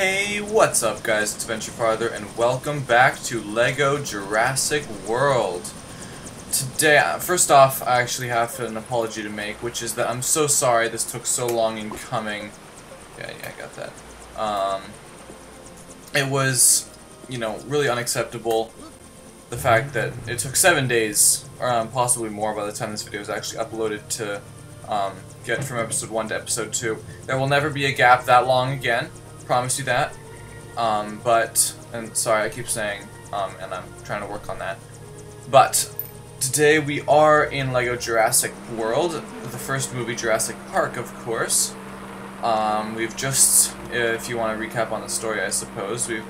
Hey, what's up guys, it's Venture Farther and welcome back to LEGO Jurassic World. Today, first off, I actually have an apology to make, which is that I'm so sorry this took so long in coming. Yeah, I got that. It was, you know, really unacceptable, the fact that it took 7 days, or possibly more by the time this video was actually uploaded to get from episode 1 to episode 2. There will never be a gap that long again. Promise you that. And sorry, I keep saying, and I'm trying to work on that. But today we are in LEGO Jurassic World, the first movie, Jurassic Park, of course. We've just, if you want to recap on the story, I suppose, we've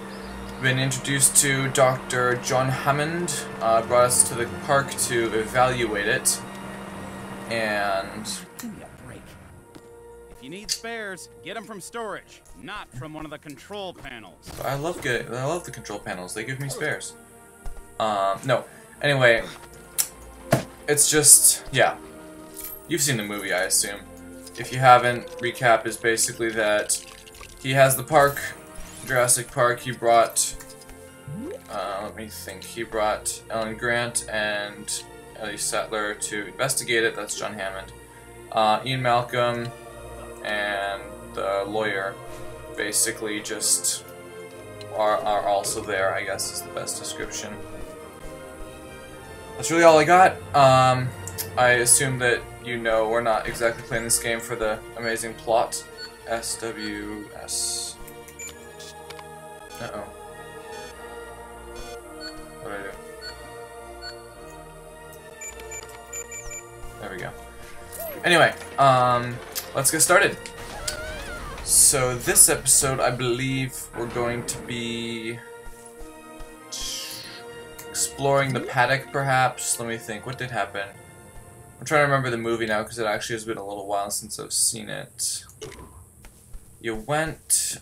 been introduced to Dr. John Hammond, brought us to the park to evaluate it, and... Give me a break. If you need spares, get them from storage, not from one of the control panels. I love the control panels. They give me spares. No. Anyway, it's just, yeah. You've seen the movie, I assume. If you haven't, recap is basically that he has the park, Jurassic Park. He brought, let me think. He brought Ellen Grant and Ellie Sattler to investigate it. That's John Hammond. Ian Malcolm and the lawyer basically just are also there, I guess is the best description. That's really all I got. I assume that you know we're not exactly playing this game for the amazing plot. SWS. Uh-oh. What did I do? There we go. Anyway, let's get started. So this episode, I believe we're going to be exploring the paddock, perhaps. Let me think. What did happen? I'm trying to remember the movie now because it actually has been a little while since I've seen it. You went.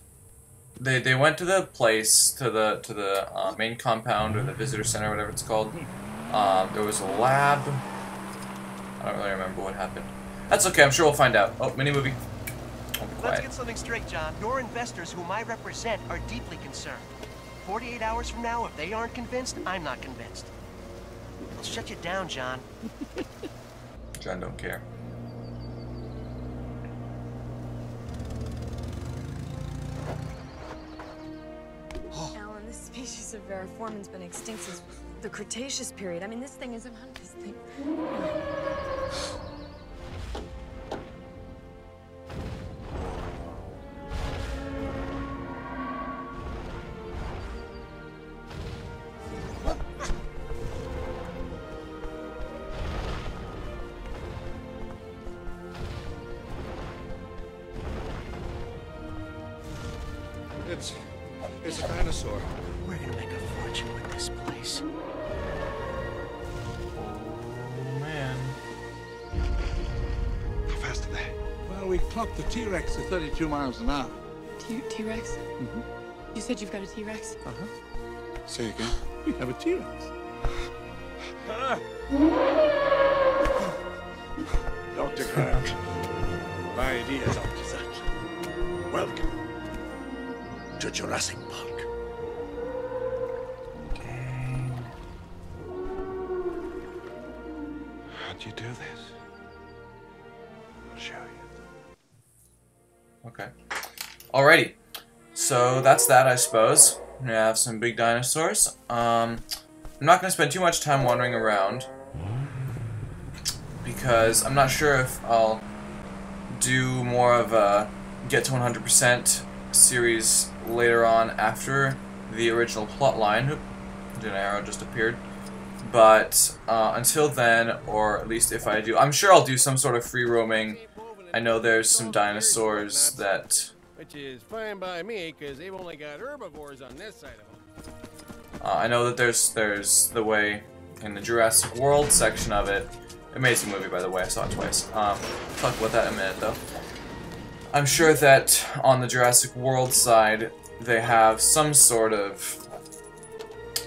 They went to the place, to the main compound or the visitor center, whatever it's called. There was a lab. I don't really remember what happened. That's okay. I'm sure we'll find out. Oh, mini movie. Let's get something straight, John. Your investors, whom I represent, are deeply concerned. 48 hours from now, if they aren't convinced, I'm not convinced. I'll shut you down, John. John don't care. Alan, this species of Variformin's been extinct since the Cretaceous period. I mean, this thing is a this thing. It's a dinosaur. We're gonna make a fortune with this place. Oh man. How fast are they? Well, we clocked the T-Rex at 32 miles an hour. T-Rex? Mm-hmm. You said you've got a T-Rex? Uh-huh. Say again. We have a T-Rex. Dr. Grant. My ideas up to that. Welcome to Jurassic Park. How'd you do this? I'll show you. Okay. Alrighty. So that's that, I suppose. We have some big dinosaurs. I'm not going to spend too much time wandering around because I'm not sure if I'll do more of a get to 100% series later on after the original plot line. Oop, an arrow just appeared. But until then, or at least if I do, I'm sure I'll do some sort of free roaming. I know there's some dinosaurs that... Which is fine by me, because they've only got herbivores on this side of them. I know that there's the way in the Jurassic World section of it. Amazing movie, by the way. I saw it twice. Talk about that in a minute, though. I'm sure that on the Jurassic World side, they have some sort of,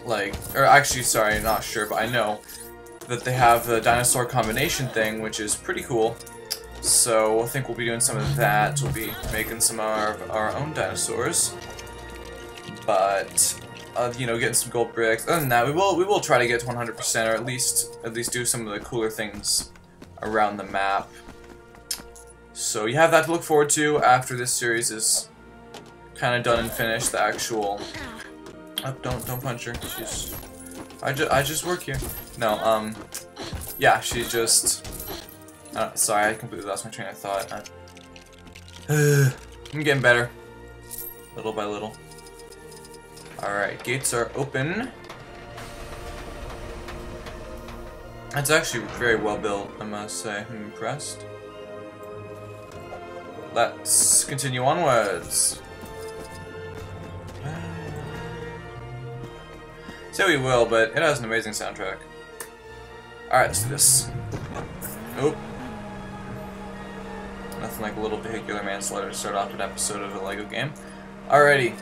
like, or actually, sorry, not sure, but I know that they have the dinosaur combination thing, which is pretty cool. So I think we'll be doing some of that. We'll be making some of our own dinosaurs. but you know, getting some gold bricks. Other than that, we will try to get to 100%, or at least do some of the cooler things around the map. So you have that to look forward to after this series is kind of done and finished. The actual don't punch her. She's I just work here. No, yeah, she just. Sorry, I completely lost my train of thought. I'm getting better, little by little. Alright, gates are open. It's actually very well built, I must say. I'm impressed. Let's continue onwards. Say we will, but it has an amazing soundtrack. Alright, let's do this. Nope. Nothing like a little vehicular manslaughter to start off an episode of a LEGO game. Alrighty.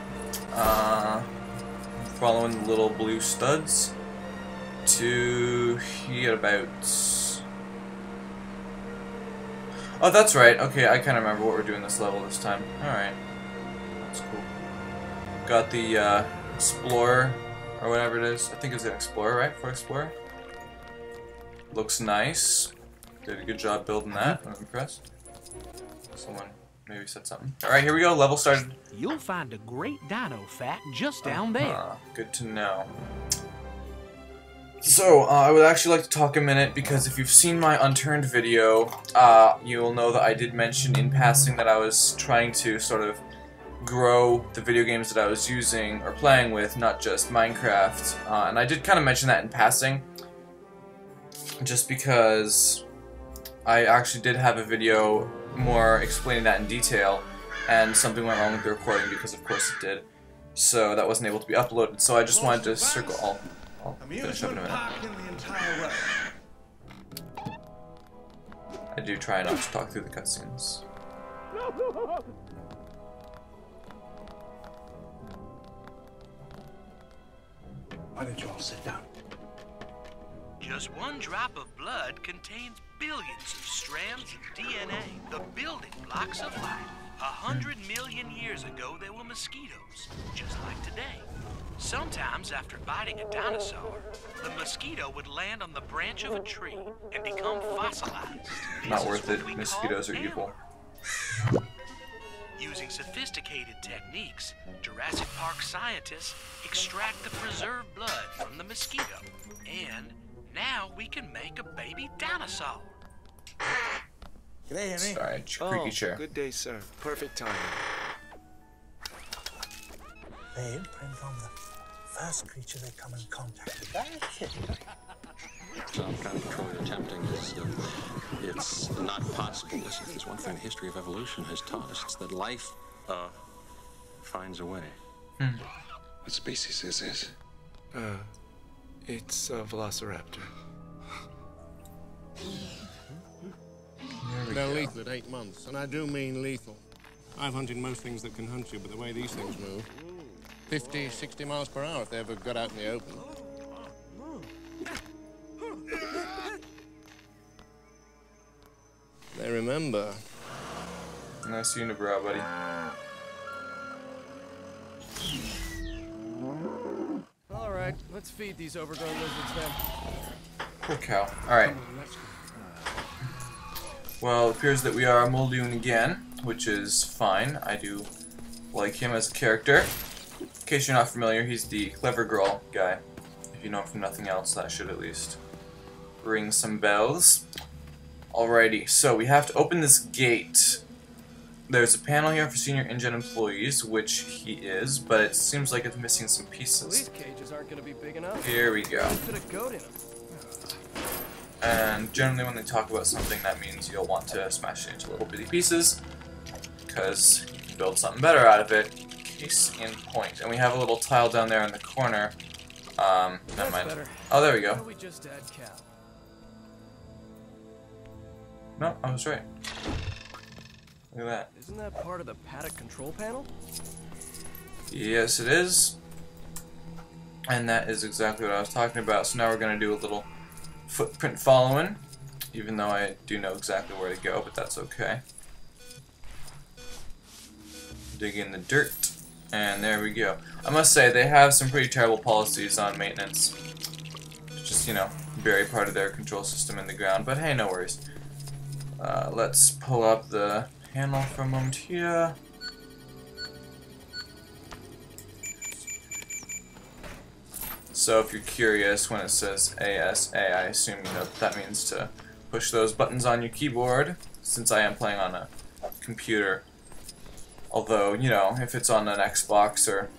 Following the little blue studs to here about. Oh, that's right. Okay, I kind of remember what we're doing this level this time. Alright. That's cool. Got the Explorer, or whatever it is. I think it's an Explorer, right? For Explorer. Looks nice. Did a good job building that. I'm impressed. Someone maybe said something. Alright, here we go. Level started. You'll find a great dino fact just down there. Good to know. So, I would actually like to talk a minute, because if you've seen my Unturned video, you will know that I did mention in passing that I was trying to sort of grow the video games that I was using or playing with, not just Minecraft. And I did kind of mention that in passing, just because I actually did have a video more explaining that in detail, and something went wrong with the recording, because of course it did. So that wasn't able to be uploaded. So I just wanted to circle. I'll finish up in a minute. I do try not to talk through the cutscenes. Why don't you all sit down? Just one drop of blood contains billions of strands of DNA, the building blocks of life. 100 million years ago, there were mosquitoes, just like today. Sometimes, after biting a dinosaur, the mosquito would land on the branch of a tree and become fossilized. Not worth it. Mosquitoes are evil. Using sophisticated techniques, Jurassic Park scientists extract the preserved blood from the mosquito, and now we can make a baby dinosaur. G'day, Henry. Sorry, creaky chair. Good day, sir. Perfect timing. They imprint on the first creature they come in contact with. That's it. Some kind of control you're attempting is, it's not possible. Listen, there's one thing the history of evolution has taught us. It's that life, finds a way. What species is this? It's a velociraptor. They're lethal at 8 months, and I do mean lethal. I've hunted most things that can hunt you, but the way these things move, 50, 60 miles per hour if they ever got out in the open. They remember. Nice unibrow, buddy. All right, let's feed these overgrown lizards then. Poor cow. Alright. Well, it appears that we are Muldoon again, which is fine. I do like him as a character. In case you're not familiar, he's the clever girl guy. If you know him from nothing else, that should at least ring some bells. Alrighty, so we have to open this gate. There's a panel here for senior InGen employees, which he is, but it seems like it's missing some pieces. These cages aren't going to be big enough. Here we go. Put a goat in them. And generally when they talk about something, that means you'll want to smash it into little bitty pieces, because you can build something better out of it. Case in point. And we have a little tile down there in the corner. Never mind. Oh, there we go. We just add cow. No, I was right. Look at that. Isn't that part of the paddock control panel? Yes, it is. And that is exactly what I was talking about. So now we're going to do a little footprint following, even though I do know exactly where to go, but that's okay. Dig in the dirt, And there we go. I must say, they have some pretty terrible policies on maintenance. It's just, you know, bury part of their control system in the ground. But hey, no worries. Let's pull up the panel for a moment here. So if you're curious, when it says ASA, I assume you know that means to push those buttons on your keyboard, since I am playing on a computer. Although, you know, if it's on an Xbox or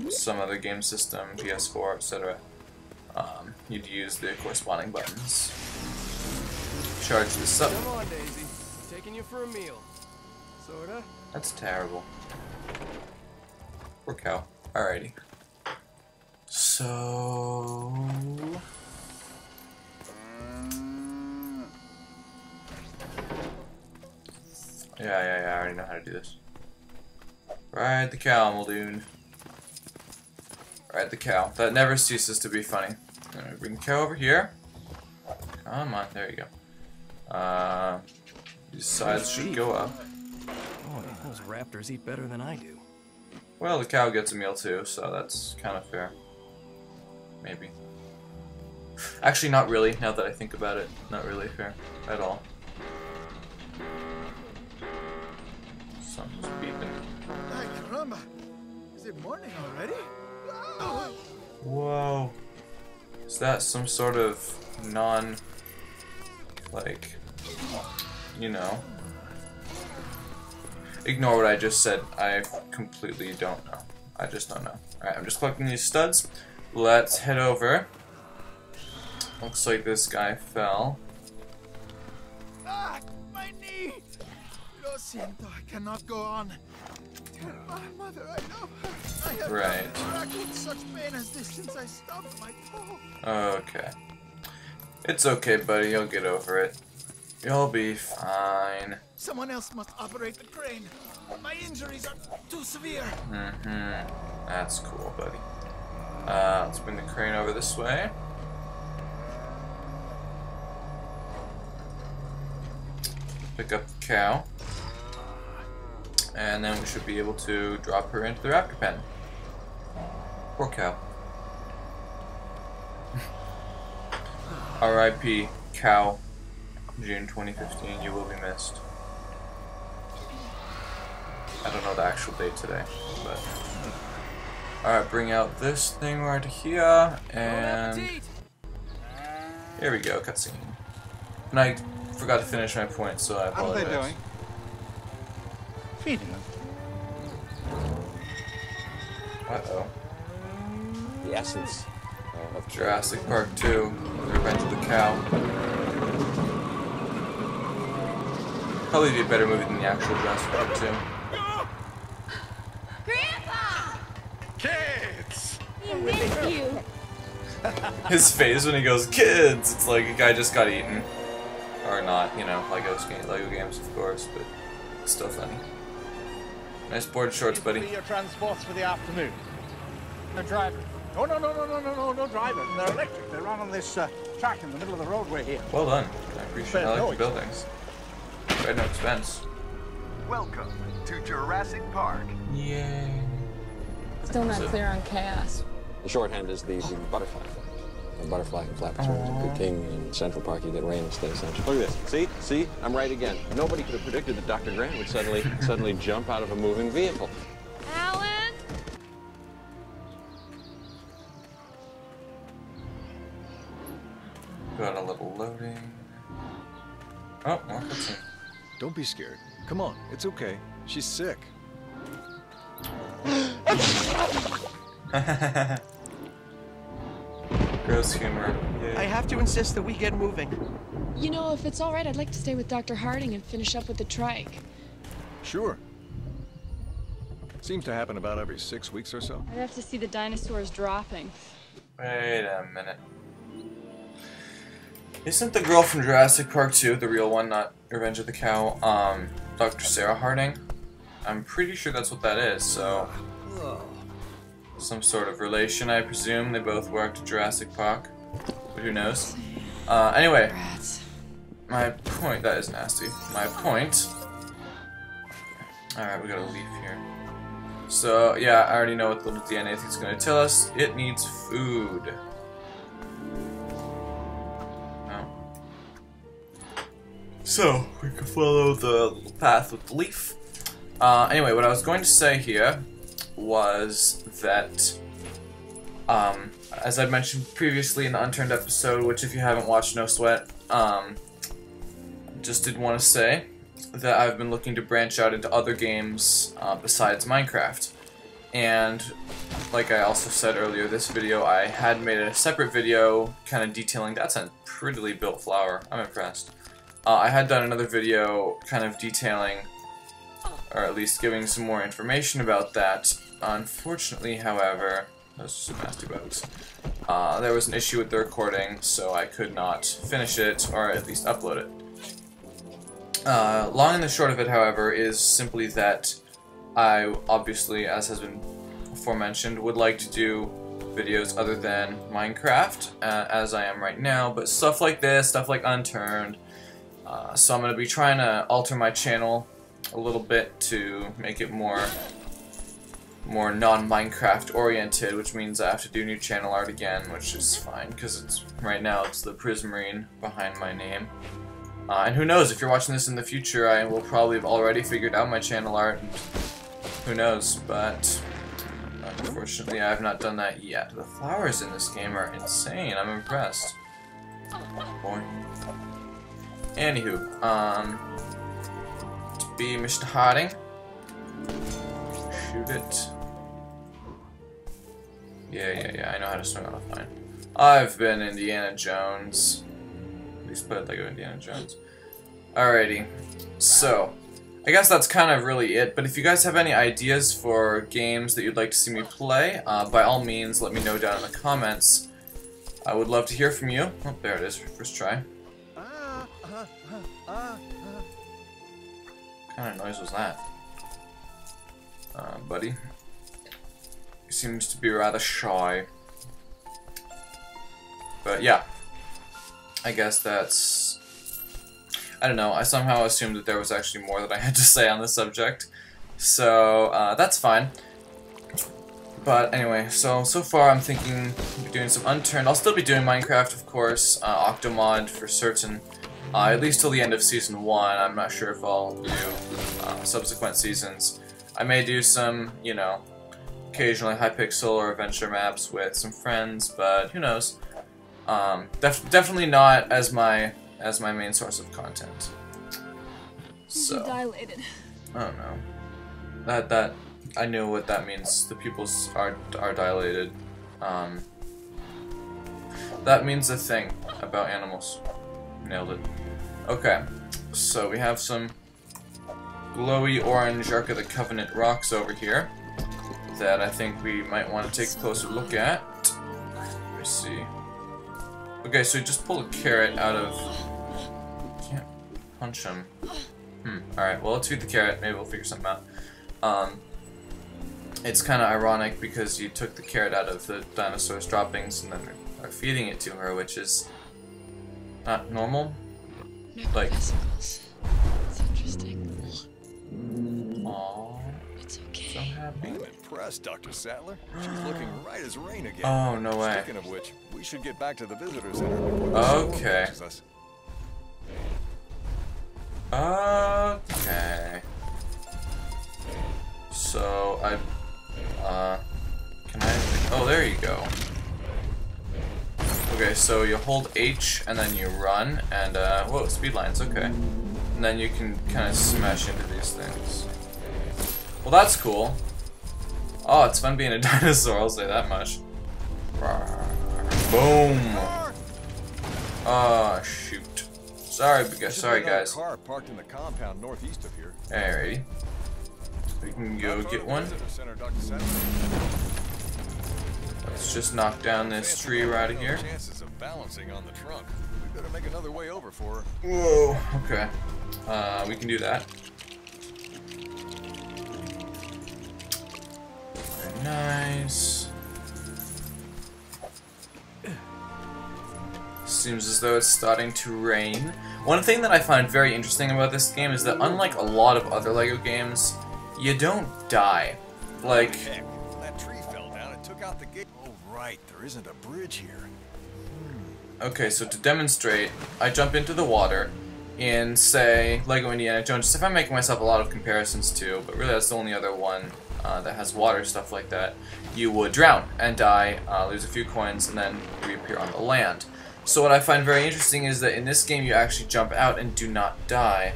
some other game system, PS4, etc., you'd use the corresponding buttons. Charge this up. Come on, Daisy. Taking you for a meal. Sorta. That's terrible. Poor cow. Alrighty. So... Yeah, I already know how to do this. Ride the cow, Muldoon. Ride the cow. That never ceases to be funny. I'm gonna bring the cow over here. Come on, there you go. These sides should go up. Oh, those raptors eat better than I do. Well, the cow gets a meal too, so that's kind of fair. Maybe. Actually, not really, now that I think about it. Not really fair at all. Something's beeping. Ay, caramba. Is it morning already? Whoa. Is that some sort of like, you know. Ignore what I just said. I completely don't know. I just don't know. Alright, I'm just collecting these studs. Let's head over. Looks like this guy fell. Ah, my knee! Lo siento, I cannot go on. Tell my mother I love her. I have Right. not trackled such pain as this since I stubbed my toe. Okay. It's okay, buddy. You'll get over it. You'll be fine. Someone else must operate the crane. My injuries are too severe. That's cool, buddy. Let's bring the crane over this way. Pick up the cow. And then we should be able to drop her into the raptor pen. Poor cow. R.I.P. Cow. June 2015, you will be missed. I don't know the actual date today, but... Alright, bring out this thing right here, and... Here we go, cutscene. And I forgot to finish my point, so I apologize. How are they doing? Feeding them. Uh-oh. The essence of Jurassic Park 2, The Revenge of the Cow. Probably be a better movie than the actual Jurassic Park 2. Grandpa! Kids! We miss you. His face when he goes, kids! It's like a guy just got eaten. Or not, you know, Lego games, of course, but it's still funny. Nice board shorts, buddy. Your transports for the afternoon. No driver. No driver. They're electric. They run on this track in the middle of the roadway here. Well done. I appreciate I like the buildings. At no expense. Welcome to Jurassic Park. Yay. Still not clear on chaos. The shorthand is the butterfly effect. The butterfly can flap its wings. Good king in Central Park, you get rain instead of sunshine. Look at this. See? I'm right again. Nobody could have predicted that Dr. Grant would suddenly jump out of a moving vehicle. Alan? Got a little loading. Oh, more cutscene. Don't be scared. Come on, it's okay. She's sick. Gross humor. Yay. I have to insist that we get moving. You know, if it's all right, I'd like to stay with Dr. Harding and finish up with the trike. Sure. Seems to happen about every 6 weeks or so. I'd have to see the dinosaurs dropping. Wait a minute. Isn't the girl from Jurassic Park 2, the real one, not Revenge of the Cow, Dr. Sarah Harding? I'm pretty sure that's what that is, so... Some sort of relation, I presume. They both worked at Jurassic Park. But who knows? Anyway. My point... That is nasty. My point... Alright, we gotta leave here. So, yeah, I already know what the little DNA thing's going to tell us. It needs food. So, we can follow the little path with the leaf. Anyway, what I was going to say here was that, as I mentioned previously in the Unturned episode, which if you haven't watched, no sweat, just did want to say that I've been looking to branch out into other games besides Minecraft. And, like I also said earlier, this video, I had made a separate video kind of detailing, that's a prettily built flower, I'm impressed. I had done another video kind of detailing, or at least giving some more information about that. Unfortunately, however, those are some nasty bugs. There was an issue with the recording, so I could not finish it, or at least upload it. Long and the short of it, however, is simply that I obviously, as has been aforementioned, would like to do videos other than Minecraft, as I am right now, but stuff like this, stuff like Unturned. So I'm going to be trying to alter my channel a little bit to make it more non-Minecraft oriented, which means I have to do new channel art again, which is fine, because right now it's the Prismarine behind my name. And who knows, if you're watching this in the future, I will probably have already figured out my channel art, and who knows, but unfortunately I have not done that yet. The flowers in this game are insane, I'm impressed. Boy. Anywho, to be Mr. Harding, shoot it. Yeah, I know how to swing on a vine. I've been Indiana Jones. At least played Lego Indiana Jones. Alrighty, so, I guess that's kind of really it, but if you guys have any ideas for games that you'd like to see me play, by all means, let me know down in the comments. I would love to hear from you. Oh, there it is, first try. What kind of noise was that? Buddy. He seems to be rather shy. But yeah. I guess that's... I don't know, I somehow assumed that there was actually more that I had to say on the subject. So, that's fine. But anyway, so far I'm thinking of doing some Unturned. I'll still be doing Minecraft, of course, Octomod for certain. At least till the end of Season 1. I'm not sure if I'll do subsequent seasons. I may do some, you know, occasionally Hypixel or adventure maps with some friends, but who knows. Definitely not as my main source of content. So dilated. I don't know. That I know what that means. The pupils are dilated. That means a thing about animals. Nailed it. Okay, so we have some glowy orange Ark of the Covenant rocks over here that I think we might want to take a closer look at. Let me see. Okay, so just pull a carrot out of... Can't punch him. Alright, well, let's feed the carrot. Maybe we'll figure something out. It's kind of ironic because you took the carrot out of the dinosaur's droppings and then are feeding it to her, which is not normal. Like, it's interesting. Aww. It's okay. So happy. I'm impressed, Dr. Sattler. She's looking right as rain again. Oh, no way. Speaking of which, we should get back to the visitor center before Okay. catches us. Okay. So, can I... Oh, there you go. Okay, so you hold H, and then you run, and, whoa, speed lines, okay. And then you can kind of smash into these things. Well, that's cool. Oh, it's fun being a dinosaur, I'll say that much. Boom! Oh, shoot. Sorry guys. Car parked in the compound northeast of here. Alrighty. We can go get one. Let's just knock down this tree right here. Chances of balancing on the trunk. We better make another way over for her. Whoa, okay. We can do that. Very nice. Seems as though it's starting to rain. One thing that I find very interesting about this game is that unlike a lot of other LEGO games, you don't die. like... Heck, when that tree fell down, it took out the gate. Oh, right, there isn't a bridge here. Okay, so to demonstrate, I jump into the water in, say, Lego Indiana Jones. If I'm making myself a lot of comparisons to, but really that's the only other one that has water, stuff like that. You would drown and die, lose a few coins, and then reappear on the land. So what I find very interesting is that in this game you actually jump out and do not die.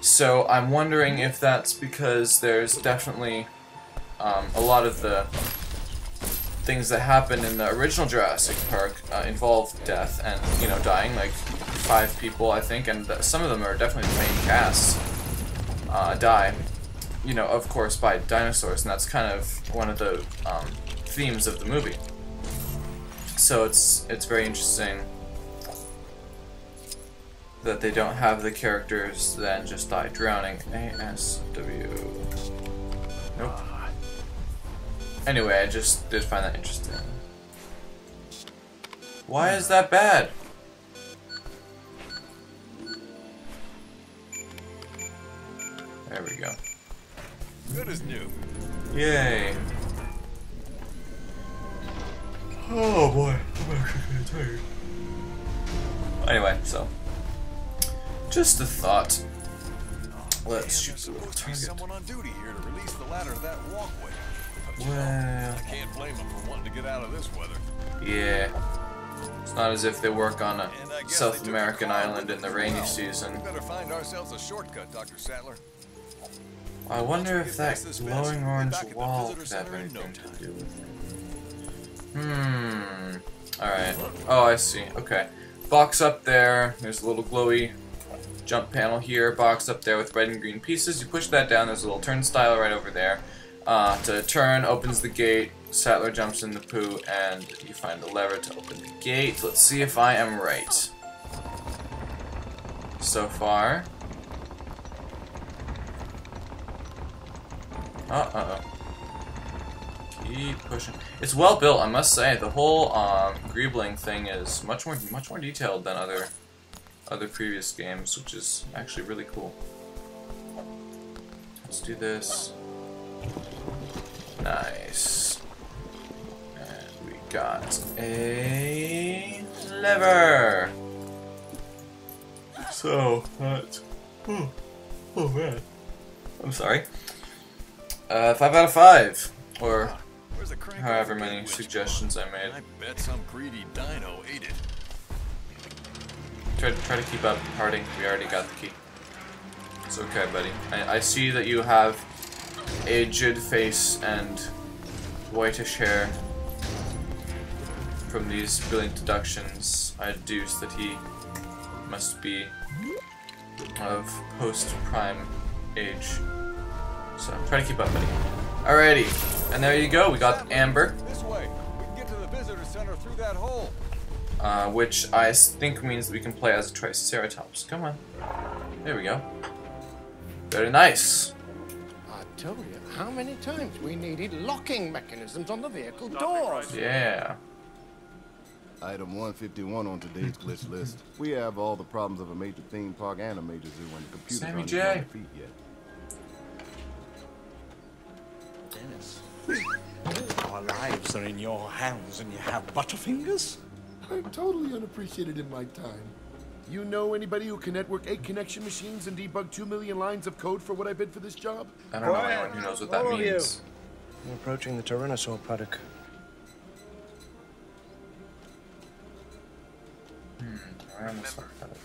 So I'm wondering if that's because there's definitely a lot of the things that happen in the original Jurassic Park involve death and, you know, dying, like 5 people, I think, and some of them are definitely the main cast die, you know, of course, by dinosaurs, and that's kind of one of the themes of the movie. So it's very interesting that they don't have the characters then just die drowning. ASW. Nope. Anyway, I just did find that interesting. Why is that bad? There we go. Good as new. Yay. Oh boy, I'm actually kind of tired. Anyway, so. Just a thought. Let's shoot the little target. Someone on duty here to release the ladder to that walkway. Well, I can't blame them for wanting to get out of this weather. Yeah. It's not as if they work on a South American island in the rainy season. We better find ourselves a shortcut, Dr. Sattler. I wonder if that glowing orange wall could have anything to do with it. Alright. Oh, I see. Okay. Box up there. There's a little glowy jump panel here. Box up there with red and green pieces. You push that down. There's a little turnstile right over there. To turn, opens the gate. Sattler jumps in the poo, and you find the lever to open the gate. Let's see if I am right. So far. Uh-oh. Keep pushing. It's well built, I must say. The whole greebling thing is much more detailed than other previous games, which is actually really cool. Let's do this. Nice. And we got a lever. So that's oh man. I'm sorry. 5 out of 5, or however many suggestions I made. I bet some greedy dino ate it. Try to keep up, Harding. We already got the key. It's okay, buddy. I see that you have aged face and whitish hair. From these brilliant deductions, I deduce that he must be of post-prime age. So try to keep up, buddy. Alrighty, and there you go. We got Amber. This way. We can get to the visitor center through that hole. Which I think means that we can play as a Triceratops. Come on. There we go. Very nice. I told you how many times we needed locking mechanisms on the vehicle doors. Yeah. Item 151 on today's glitch list. We have all the problems of a major theme park and a major zoo, and the computers Sammy aren't J. even on their feet yet. Dennis. Our lives are in your hands and you have butterfingers? I'm totally unappreciated in my time. You know anybody who can network 8 connection machines and debug 2 million lines of code for what I bid for this job? I don't know anyone who knows what that means. We're approaching the Tyrannosaur paddock.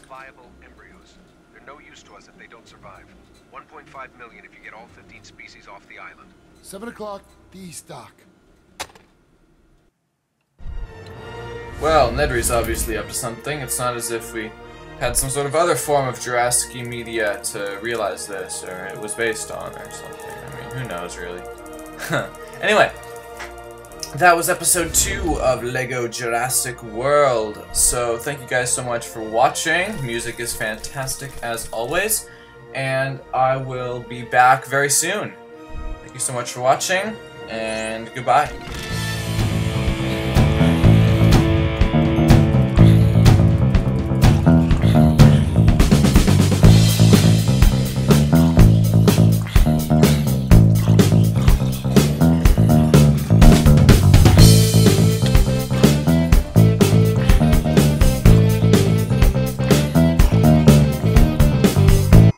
Viable embryos. They're no use to us if they don't survive. 1.5 million if you get all 15 species off the island. 7 o'clock, D-Stock. Well, Nedry's obviously up to something. It's not as if we had some sort of other form of Jurassic media to realize this, or it was based on, or something. I mean, who knows, really. Anyway, that was episode 2 of LEGO Jurassic World. So, thank you guys so much for watching. Music is fantastic, as always. And I will be back very soon. Thank you so much for watching, and goodbye.